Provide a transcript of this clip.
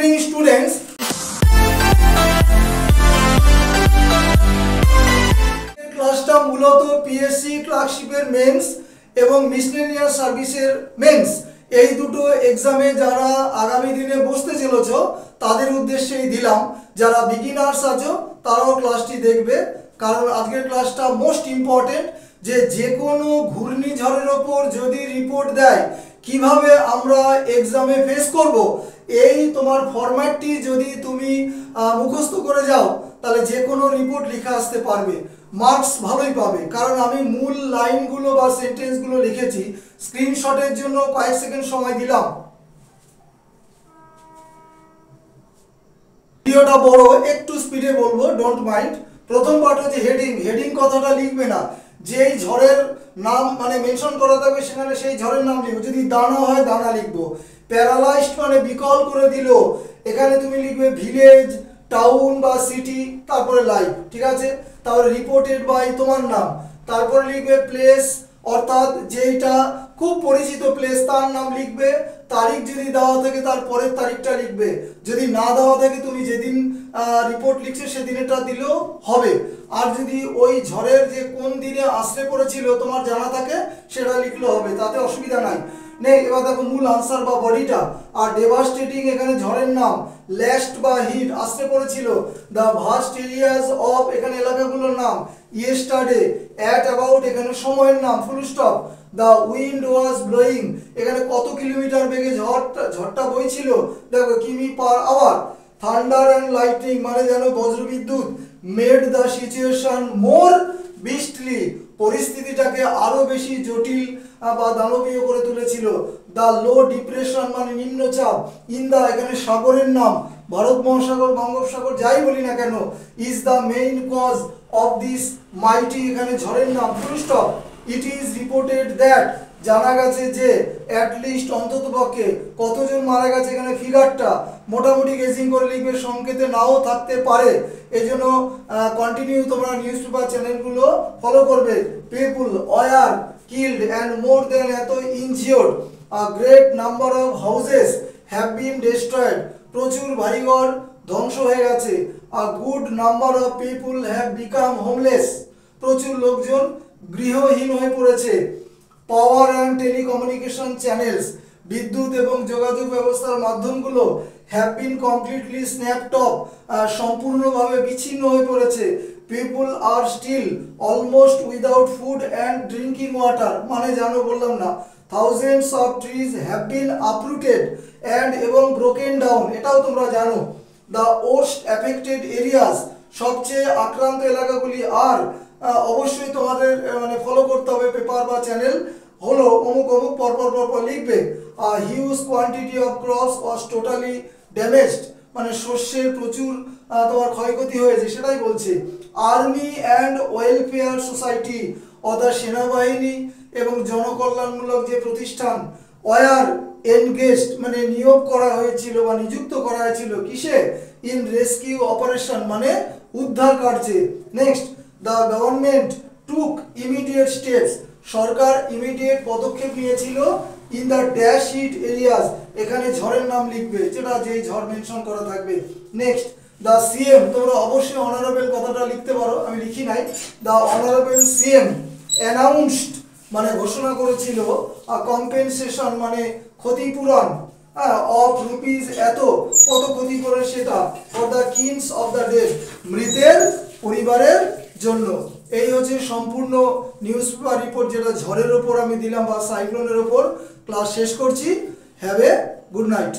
Evening students, ক্লাসটা মূলত PSC ক্লার্কশিপের men's এবং মিসলেনিয়াস সার্ভিসের মেন্স এই দুটো এক্সামে যারা আগামী দিনে বসতে চলেছ তাদের উদ্দেশ্যেই দিলাম। যারা বিগিনার্স আছো তারাও ক্লাসটি দেখবে, কারণ আজকের ক্লাসটা মোস্ট ইম্পর্টেন্ট। যে কোনো ঘূর্ণিঝড়ের ওপর যদি রিপোর্ট দেয় কিভাবে আমরা এক্সামে ফেস করব, এই তোমার ফরম্যাটটি যদি তুমি মুখস্থ করে যাও তাহলে যে কোনো রিপোর্ট লিখে আসতে পারবে, মার্কস ভালোই পাবে। কারণ আমি মূল লাইনগুলো বা সেন্টেন্সগুলো লিখেছি, স্ক্রিনশটের জন্য কয়েক সেকেন্ড সময় দিলাম। ভিডিওটা বড়, একটু স্পিডে বলবো, ডোন্ট মাইন্ড। প্রথম পার্ট হচ্ছে হেডিং। হেডিং কথাটা লিখবে না, যেই ঝড়ের নাম মানে মেনশন করা থাকবে সেখানে সেই ঝড়ের নাম লিখবো। যদি দানা হয় দানা লিখবো। প্যারালাইজড মানে বিকল করে দিল, এখানে তুমি লিখবে ভিলেজ, টাউন বা সিটি, তারপরে লাইভ, ঠিক আছে। তারপরে রিপোর্টেড বাই তোমার নাম, তারপরে লিখবে প্লেস, অর্থাৎ যেটা খুব পরিচিত প্লেস তার নাম লিখবে। তারিখ যদি দেওয়া থাকে তার পরের তারিখটা লিখবে, যদি না দেওয়া থাকে তুমি যেদিন রিপোর্ট লিখছে সেদিনেরটা দিলেও হবে। আর যদি ওই ঝড়ের যে কোন দিনে আশ্রে পড়েছিল তোমার জানা থাকে সেটা লিখলেও হবে, তাতে অসুবিধা নাই। এবার দেখো মূল আনসার বা বডিটা। আর ডেভাস্টেটিং এখানে ঝড়ের নাম, ল্যাস্ট বা হিট আশ্রে পড়েছিল, দ্য ভাস্ট এরিয়াস অফ এখানে এলাকাগুলোর নাম, ইয়েস্টারডে, অ্যাট অ্যাবাউট এখানে সময়ের নাম, full stop, the wind was blowing এখানে কত কিলোমিটার বেগে ঝড়টা বইছিল, দেখো কিমি per hour. Thunder and lightning মানে যেন বজ্রবিদ্যুৎ, made the situation more beastly পরিস্থিতিটাকে আরো বেশি জটিল বা দানবীয় করে তুলেছিল। দ্য লো ডিপ্রেশন মানে নিম্নচাপ, ইন দ্য এখানে সাগরের নাম, ভারত মহাসাগর, বঙ্গোপসাগর যাই বলি না কেন, is the main cause of this mighty এখানে ঝড়ের নাম, full stop. It is reported that জানা গেছে যে, অ্যাটলিস্ট অন্ততপক্ষে কতজন মারা গেছে এখানে ফিগারটা মোটামুটি গেসিং করে লিখবে, সংকেতে নাও থাকতে পারে। এই জন্য কন্টিনিউ তোমরা নিউজ পেপার চ্যানেলগুলো ফলো করবে। পিপুল ওয়ার কিল্ড অ্যান্ড মোর দেন এত injured, a great number of houses have been destroyed প্রচুর বাড়িঘর ধ্বংস হয়ে গেছে। A good number of people have become homeless প্রচুর লোকজন গৃহহীন হয়ে পড়েছে। পাওয়ার অ্যান্ড টেলিকমিউনিকেশন চ্যানেলস বিদ্যুৎ এবং যোগাযোগ ব্যবস্থার মাধ্যমগুলো have been completely snapped off সম্পূর্ণভাবে বিচ্ছিন্ন হয়ে পড়েছে। People are still almost without food and drinking water মানে জানো বললাম না। Thousands of trees have been uprooted and এবং ব্রোকেন ডাউন এটাও তোমরা জানো। দ্য ওস্ট অ্যাফেক্টেড এরিয়াস সবচেয়ে আক্রান্ত এলাকাগুলি আর অবশ্যই তোমাদের মানে ফলো করতে হবে পেপার বা চ্যানেল হলো অমুক অমুক পরপর লিখবে। Huge quantity of crops was totally damaged মানে শস্যের প্রচুর তোমার ক্ষয়ক্ষতি হয়েছে সেটাই বলছে। আর্মি অ্যান্ড ওয়েলফেয়ার সোসাইটি অর্থাৎ সেনাবাহিনী এবং জনকল্যাণমূলক যে প্রতিষ্ঠান, ওয়ার এনগেজড মানে নিয়োগ করা হয়েছিল বা নিযুক্ত করা হয়েছিল কিসে, ইন রেস্কিউ অপারেশন মানে উদ্ধার কার্যে। Next, the government took immediate steps সরকার ইমিডিয়েট পদক্ষেপ নিয়েছিল in the dash hit areas এখানে ঝড়ের নাম লিখবে, যেটা যেই ঝড় মেনশন করা থাকবে। নেক্সট, দ্য সিএম তোমরা অবশ্যই অনারেবল কথাটা লিখতে পারো, আমি লিখি নাই। দ্য অনারেবল সিএম অ্যানাউন্সড মানে ঘোষণা করেছিল, কম্পেনসেশন মানে ক্ষতিপূরণ অফ রুপিস এত কত ক্ষতি করে সেটা, for the kings of the dead মৃতের পরিবারের জন্য। এই হচ্ছে সম্পূর্ণ নিউজ পেপার রিপোর্ট যেটা ঝড়ের ওপর আমি দিলাম বা সাইক্লোনের ওপর। ক্লাস শেষ করছি। Have a good night.